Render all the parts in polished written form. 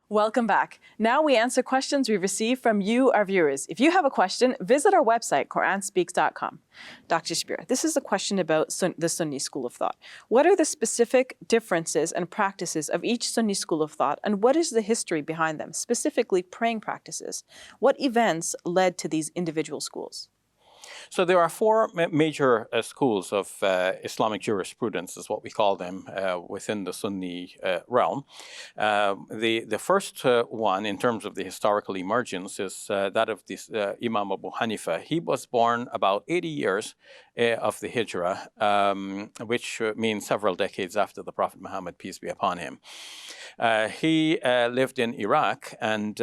Welcome back. Now we answer questions we receive from you, our viewers. If you have a question, visit our website, QuranSpeaks.com. Dr. Shabir, this is a question about the Sunni school of thought. What are the specific differences and practices of each Sunni school of thought, and what is the history behind them, specifically praying practices? What events led to these individual schools? So there are four major schools of Islamic jurisprudence, is what we call them, within the Sunni realm. The first one, in terms of the historical emergence, is that of this Imam Abu Hanifa. He was born about 80 years of the Hijrah, which means several decades after the Prophet Muhammad, peace be upon him. He lived in Iraq, and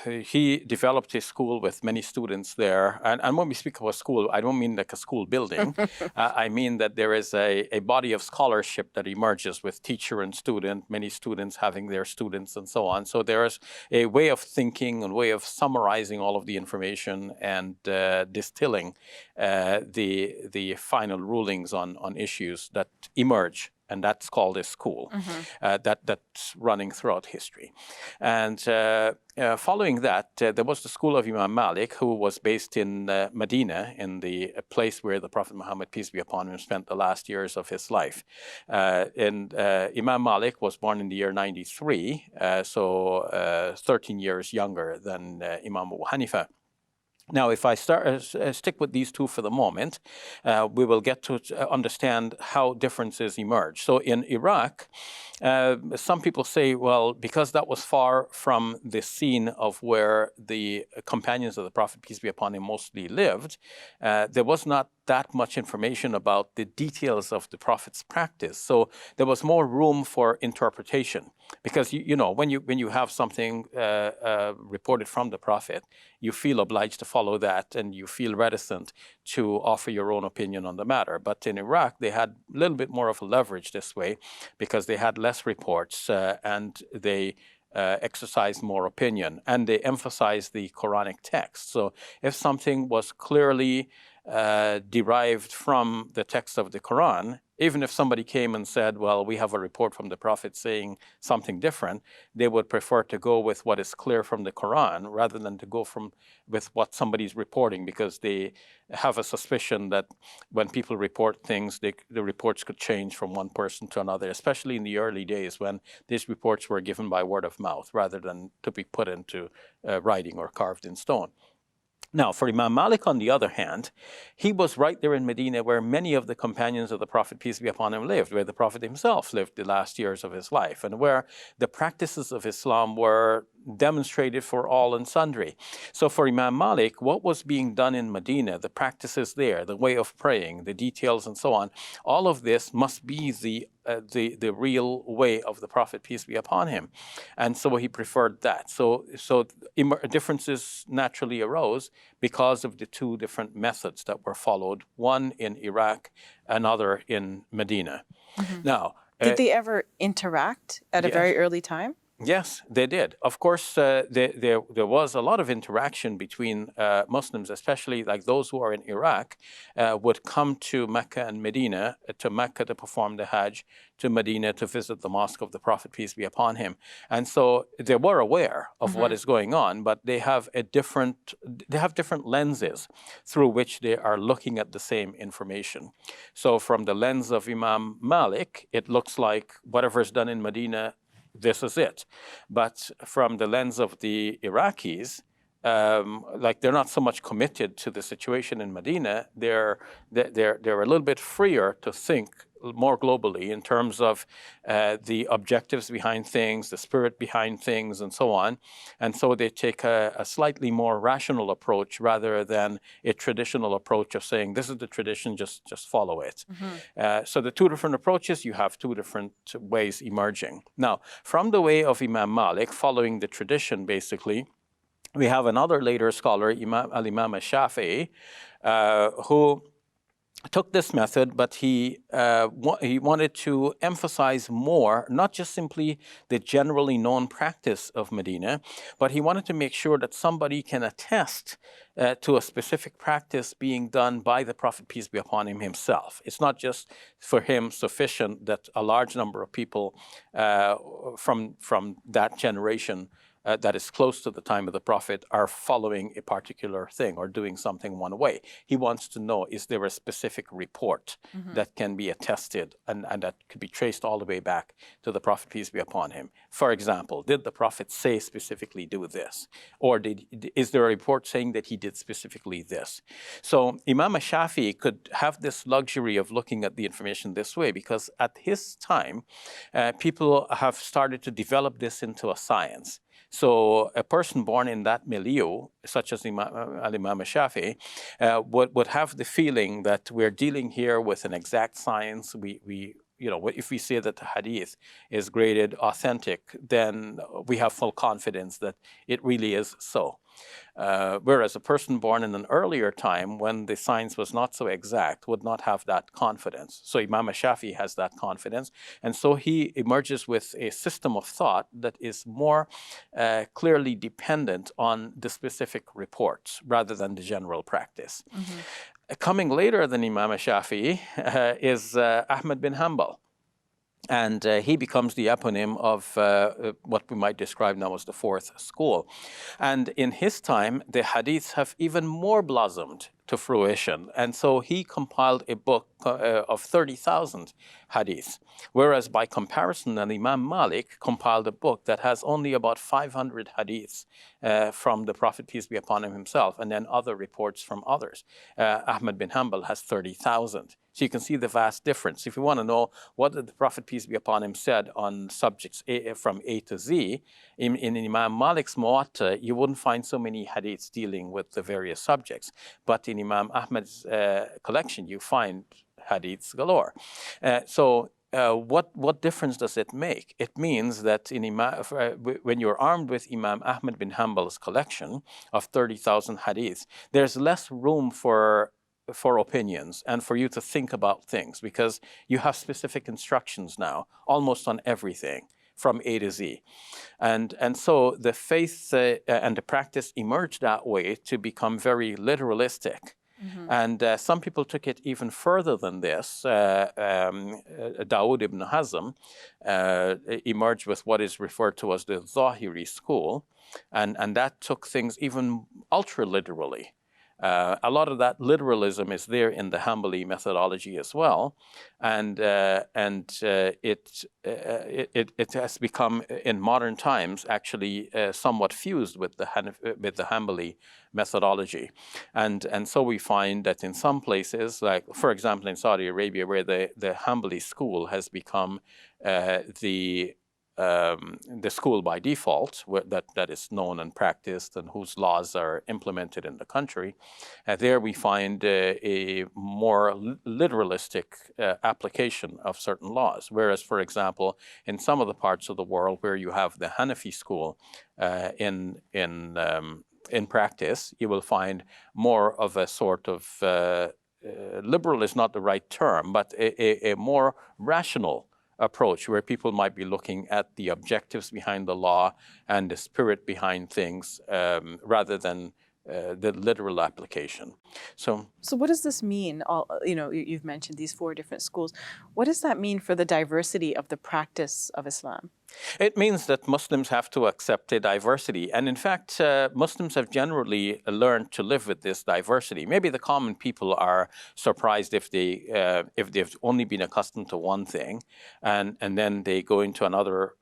he developed his school with many students there. And when we speak of a school, I don't mean like a school building. I mean that there is a body of scholarship that emerges with teacher and student, many students having their students and so on. So there is a way of thinking and way of summarizing all of the information and distilling the final rulings on issues that emerge. And that's called a school. That's running throughout history. And following that, there was the school of Imam Malik, who was based in Medina, in the place where the Prophet Muhammad, peace be upon him, spent the last years of his life. Imam Malik was born in the year 93, so 13 years younger than Imam Abu Hanifa. Now, if I stick with these two for the moment, we will get to understand how differences emerge. So in Iraq, some people say, well, because that was far from the scene of where the companions of the Prophet, peace be upon him, mostly lived, there was not that much information about the details of the Prophet's practice. So there was more room for interpretation. Because, you know, when you have something reported from the Prophet, you feel obliged to follow that, and you feel reticent to offer your own opinion on the matter. But in Iraq, they had a little bit more of a leverage this way, because they had less reports and they exercised more opinion, and they emphasized the Quranic text. So if something was clearly derived from the text of the Quran, even if somebody came and said, well, we have a report from the Prophet saying something different, they would prefer to go with what is clear from the Quran rather than to go with what somebody's reporting, because they have a suspicion that when people report things, the reports could change from one person to another, especially in the early days when these reports were given by word of mouth rather than to be put into writing or carved in stone. Now, for Imam Malik, on the other hand, he was right there in Medina where many of the companions of the Prophet, peace be upon him, lived, where the Prophet himself lived the last years of his life, and where the practices of Islam were demonstrated for all and sundry. So for Imam Malik, what was being done in Medina, the practices there, the way of praying, the details and so on, all of this must be the real way of the Prophet, peace be upon him. And so he preferred that. So differences naturally arose because of the two different methods that were followed, one in Iraq, another in Medina. Now, did they ever interact at a very early time? Yes, they did. Of course, there was a lot of interaction between Muslims, especially like those who are in Iraq, would come to Mecca and Medina, to Mecca to perform the Hajj, to Medina to visit the mosque of the Prophet, peace be upon him. And so they were aware of what is going on, but they have different lenses through which they are looking at the same information. So from the lens of Imam Malik, it looks like whatever is done in Medina, this is it. But from the lens of the Iraqis, like they're not so much committed to the situation in Medina, they're a little bit freer to think more globally in terms of the objectives behind things, the spirit behind things, and so on. And so they take a slightly more rational approach rather than a traditional approach of saying, this is the tradition, just follow it. So the two different approaches, you have two different ways emerging. Now, from the way of Imam Malik, following the tradition, basically, we have another later scholar, Imam al-Shafi, who took this method, but he wanted to emphasize more, not just simply the generally known practice of Medina, but he wanted to make sure that somebody can attest to a specific practice being done by the Prophet, peace be upon him, himself. It's not just for him sufficient that a large number of people from that generation that is close to the time of the Prophet are following a particular thing or doing something one way. He wants to know, is there a specific report that can be attested and that could be traced all the way back to the Prophet, peace be upon him? For example, did the Prophet say specifically do this? Or is there a report saying that he did specifically this? So Imam Shafi could have this luxury of looking at the information this way because at his time, people have started to develop this into a science. So a person born in that milieu, such as Imam Shafi, would have the feeling that we're dealing here with an exact science. If we say that the hadith is graded authentic, then we have full confidence that it really is so. Whereas a person born in an earlier time, when the science was not so exact, would not have that confidence. So Imam Shafi has that confidence, and so he emerges with a system of thought that is more clearly dependent on the specific reports rather than the general practice. Coming later than Imam Shafi is Ahmad bin Hanbal. And he becomes the eponym of what we might describe now as the fourth school. And in his time, the hadiths have even more blossomed to fruition. And so he compiled a book of 30,000 hadiths. Whereas by comparison, Imam Malik compiled a book that has only about 500 hadiths from the Prophet, peace be upon him, himself, and then other reports from others. Ahmad bin Hanbal has 30,000. So you can see the vast difference. If you want to know what the Prophet, peace be upon him, said on subjects from A to Z, in Imam Malik's Muwatta, you wouldn't find so many hadiths dealing with the various subjects. But in Imam Ahmad's collection, you find hadiths galore. What difference does it make? It means that when you're armed with Imam Ahmad bin Hanbal's collection of 30,000 hadiths, there's less room for opinions and for you to think about things because you have specific instructions now almost on everything from A to Z. And so the faith and the practice emerged that way to become very literalistic. And some people took it even further than this. Dawood ibn Hazm emerged with what is referred to as the Zahiri school, and that took things even ultra-literally. A lot of that literalism is there in the Hanbali methodology as well, and it has become in modern times actually somewhat fused with the Hanbali methodology, and so we find that in some places, like for example in Saudi Arabia, where the Hanbali school has become the school by default that is known and practiced and whose laws are implemented in the country, there we find a more literalistic application of certain laws. Whereas, for example, in some of the parts of the world where you have the Hanafi school in practice, you will find more of a sort of liberal is not the right term, but a more rational approach where people might be looking at the objectives behind the law and the spirit behind things rather than the literal application. So what does this mean? You've mentioned these four different schools. What does that mean for the diversity of the practice of Islam? It means that Muslims have to accept a diversity. And in fact, Muslims have generally learned to live with this diversity. Maybe the common people are surprised if they've only been accustomed to one thing, and then they go into another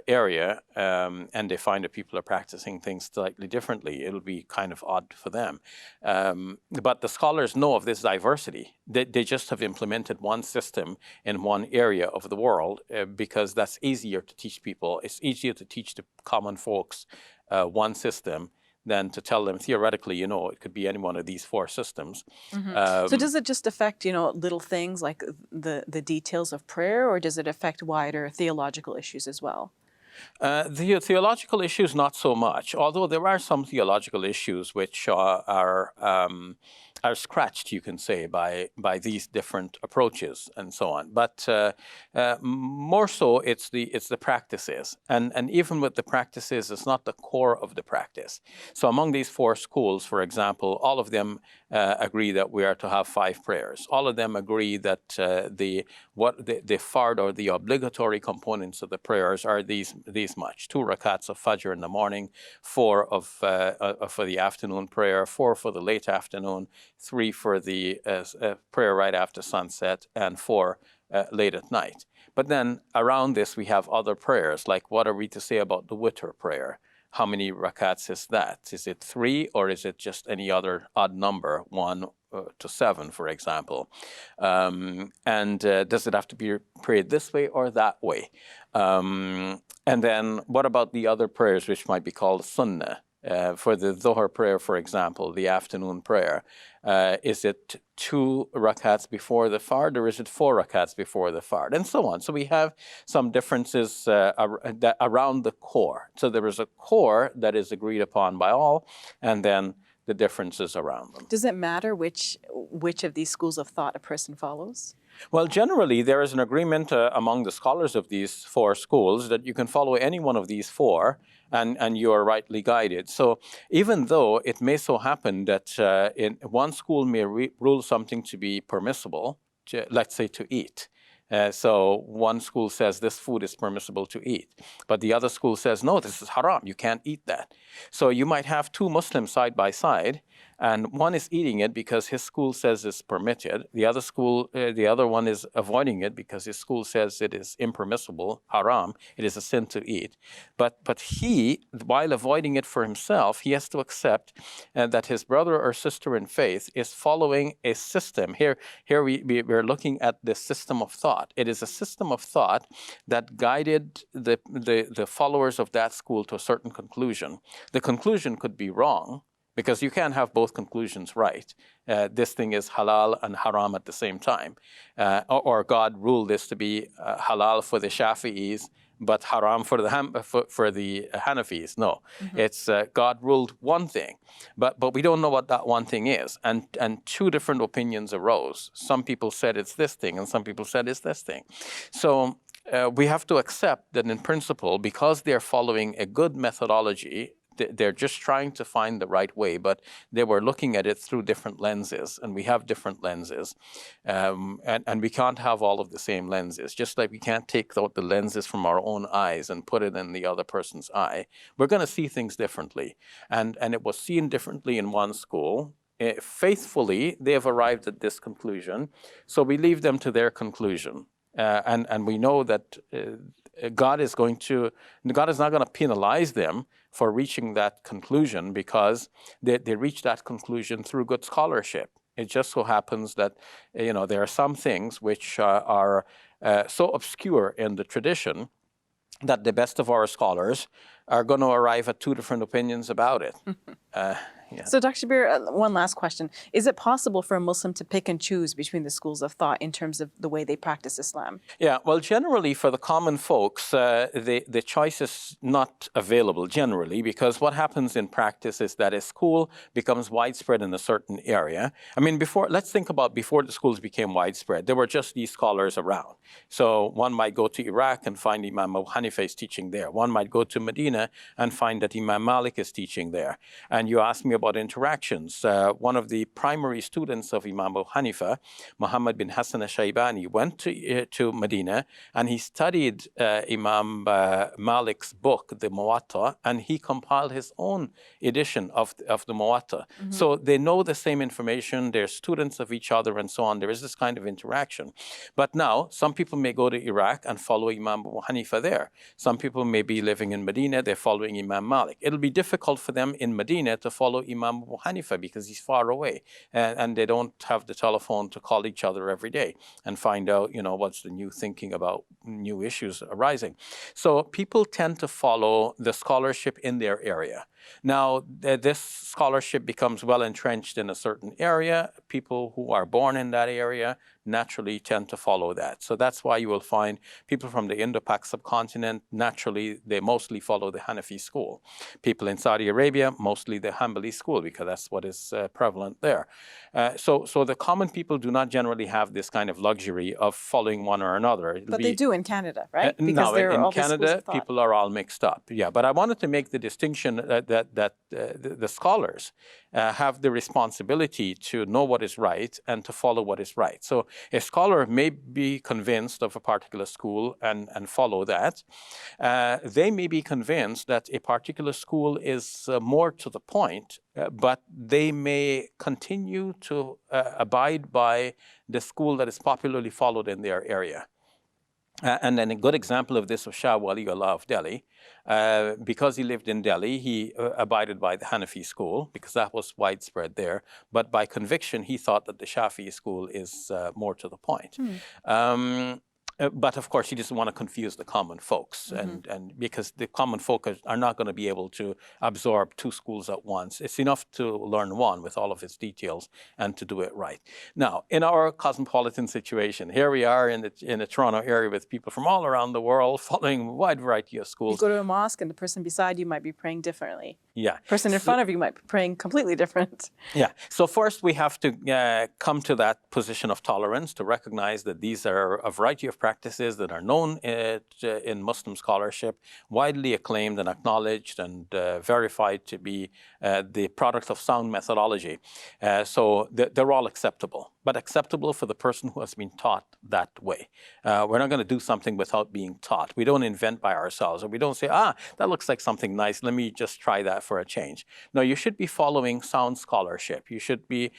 area and they find that people are practicing things slightly differently. It'll be kind of odd for them. But the scholars know of this diversity. They just have implemented one system in one area of the world because that's easier to teach people. It's easier to teach the common folks one system than to tell them theoretically, it could be any one of these four systems. So does it just affect, little things like the details of prayer, or does it affect wider theological issues as well? The theological issues, not so much, although there are some theological issues which are are scratched, you can say, by these different approaches and so on. But more so, it's the practices, and even with the practices, it's not the core of the practice. So among these four schools, for example, all of them agree that we are to have 5 prayers. All of them agree that the fard, or the obligatory components of the prayers, are these much: 2 rakats of Fajr in the morning, 4 for the afternoon prayer, 4 for the late afternoon, 3 for the prayer right after sunset, and 4 late at night. But then around this we have other prayers, like what are we to say about the witr prayer? How many rakats is that? Is it 3, or is it just any other odd number, 1 to 7, for example? And does it have to be prayed this way or that way? And then what about the other prayers, which might be called sunnah? For the Dhuhr prayer, for example, the afternoon prayer, is it 2 rakats before the fard, or is it 4 rakats before the fard, and so on. So we have some differences around the core. So there is a core that is agreed upon by all, and then the differences around them. Does it matter which of these schools of thought a person follows? Well, generally, there is an agreement among the scholars of these 4 schools that you can follow any one of these 4, and you are rightly guided. So even though it may so happen that in one school may rule something to be permissible, let's say to eat. So one school says this food is permissible to eat, but the other school says, no, this is haram, you can't eat that. So you might have 2 Muslims side by side, and one is eating it because his school says it's permitted. The other one is avoiding it because his school says it is impermissible, haram. It is a sin to eat. But he, while avoiding it for himself, he has to accept that his brother or sister in faith is following a system. Here we're looking at the system of thought. It is a system of thought that guided the followers of that school to a certain conclusion. The conclusion could be wrong, because you can't have both conclusions right. This thing is halal and haram at the same time. Or God ruled this to be halal for the Shafi'is, but haram for the Hanafis. No, it's God ruled one thing, but we don't know what that one thing is. And 2 different opinions arose. Some people said it's this thing, and some people said it's this thing. So we have to accept that in principle, because they're following a good methodology, they're just trying to find the right way, but they were looking at it through different lenses, and we have different lenses, and we can't have all of the same lenses. Just like we can't take out the lenses from our own eyes and put it in the other person's eye. We're going to see things differently, and it was seen differently in one school. Faithfully, they have arrived at this conclusion, so we leave them to their conclusion, and we know that God is not going to penalize them for reaching that conclusion, because they reach that conclusion through good scholarship. It just so happens that there are some things which are so obscure in the tradition that the best of our scholars are going to arrive at 2 different opinions about it. Yeah. So Dr. Shabir, one last question. Is it possible for a Muslim to pick and choose between the schools of thought in terms of the way they practice Islam? Yeah, well, generally for the common folks, the choice is not available generally, because what happens in practice is that a school becomes widespread in a certain area. I mean, let's think about before the schools became widespread, there were just these scholars around. So one might go to Iraq and find Imam Abu Hanifa is teaching there. One might go to Medina and find that Imam Malik is teaching there. And you asked me about interactions. One of the primary students of Imam Abu Hanifa, Muhammad bin Hassan al-Shaybani, went to Medina, and he studied Imam Malik's book, the Muwatta, and he compiled his own edition of the Muwatta. So they know the same information, they're students of each other, and so on. There is this kind of interaction. But now, some people may go to Iraq and follow Imam Abu Hanifa there. Some people may be living in Medina, they're following Imam Malik. It'll be difficult for them in Medina to follow Imam Abu Hanifa because he's far away, and they don't have the telephone to call each other every day and find out, what's the new thinking about new issues arising. So people tend to follow the scholarship in their area. Now, this scholarship becomes well entrenched in a certain area. people who are born in that area naturally tend to follow that. So that's why you will find people from the Indo-Pak subcontinent, naturally, they mostly follow the Hanafi school. People in Saudi Arabia, mostly the Hanbali school, because that's what is prevalent there. So the common people do not generally have this kind of luxury of following one or another. But they do in Canada, right? No, in Canada, people people are all mixed up. Yeah, but I wanted to make the distinction that the scholars have the responsibility to know what is right and to follow what is right. So a scholar may be convinced of a particular school and follow that. They may be convinced that a particular school is more to the point, but they may continue to abide by the school that is popularly followed in their area. And then a good example of this was Shabir Ally of Delhi. Because he lived in Delhi, he abided by the Hanafi school because that was widespread there. But by conviction, he thought that the Shafi school is more to the point. But of course, he doesn't want to confuse the common folks, and because the common folk are not going to be able to absorb two schools at once. It's enough to learn one with all of its details and to do it right. Now, in our cosmopolitan situation, here we are in the Toronto area with people from all around the world following a wide variety of schools. You go to a mosque and the person beside you might be praying differently. Yeah. The person in front of you might be praying completely different. Yeah. So first we have to come to that position of tolerance to recognize that these are a variety of practices that are known in Muslim scholarship, widely acclaimed and acknowledged and verified to be the product of sound methodology. So they're all acceptable, but acceptable for the person who has been taught that way. We're not going to do something without being taught. We don't invent by ourselves, or we don't say, that looks like something nice, let me just try that for a change. No, you should be following sound scholarship. You should be,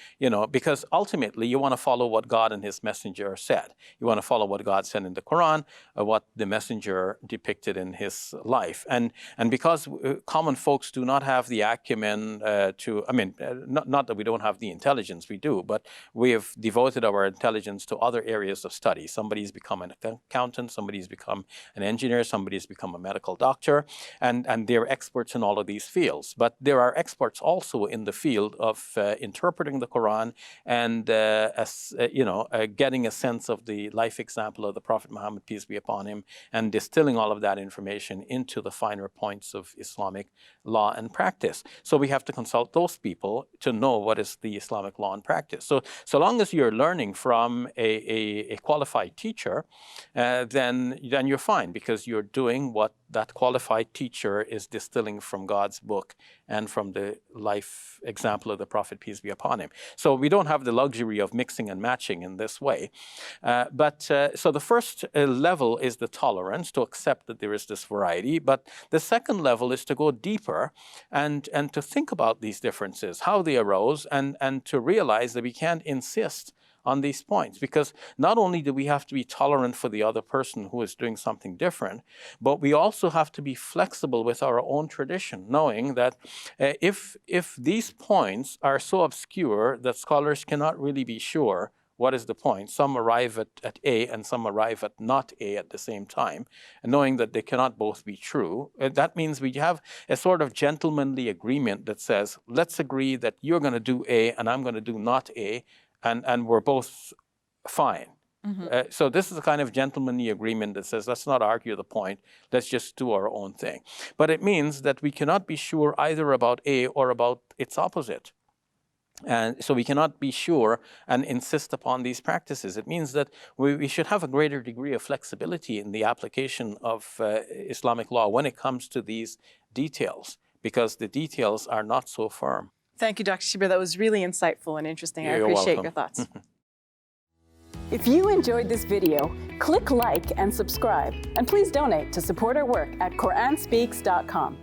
because ultimately you want to follow what God and his messenger said. You want to follow what God said in the Quran, what the messenger depicted in his life. And because common folks do not have the acumen not that we don't have the intelligence, we do, but we have devoted our intelligence to other areas of study. Somebody's become an accountant, somebody's become an engineer, somebody's become a medical doctor, and they're experts in all of these fields. But there are experts also in the field of interpreting the Quran and getting a sense of the life example of the Prophet Muhammad, peace be upon him, and distilling all of that information into the finer points of Islamic law and practice. So we have to consult those people to know what is the Islamic law and practice. So long as you're learning from a qualified teacher, then you're fine, because you're doing what that qualified teacher is distilling from God's book and from the life example of the Prophet, peace be upon him. So we don't have the luxury of mixing and matching in this way. So the first level is the tolerance, to accept that there is this variety. But the second level is to go deeper and to think about these differences, how they arose, and to realize that we can't insist on these points, because not only do we have to be tolerant for the other person who is doing something different, but we also have to be flexible with our own tradition, knowing that if these points are so obscure that scholars cannot really be sure what is the point, some arrive at A and some arrive at not A at the same time, and knowing that they cannot both be true, that means we have a sort of gentlemanly agreement that says, let's agree that you're going to do A and I'm going to do not A, and we're both fine. So this is a kind of gentlemanly agreement that says, let's not argue the point, let's just do our own thing. But it means that we cannot be sure either about A or about its opposite. And so we cannot be sure and insist upon these practices. It means that we should have a greater degree of flexibility in the application of Islamic law when it comes to these details, because the details are not so firm. Thank you, Dr. Shabir. That was really insightful and interesting. I appreciate your thoughts. If you enjoyed this video, click like and subscribe. And please donate to support our work at QuranSpeaks.com.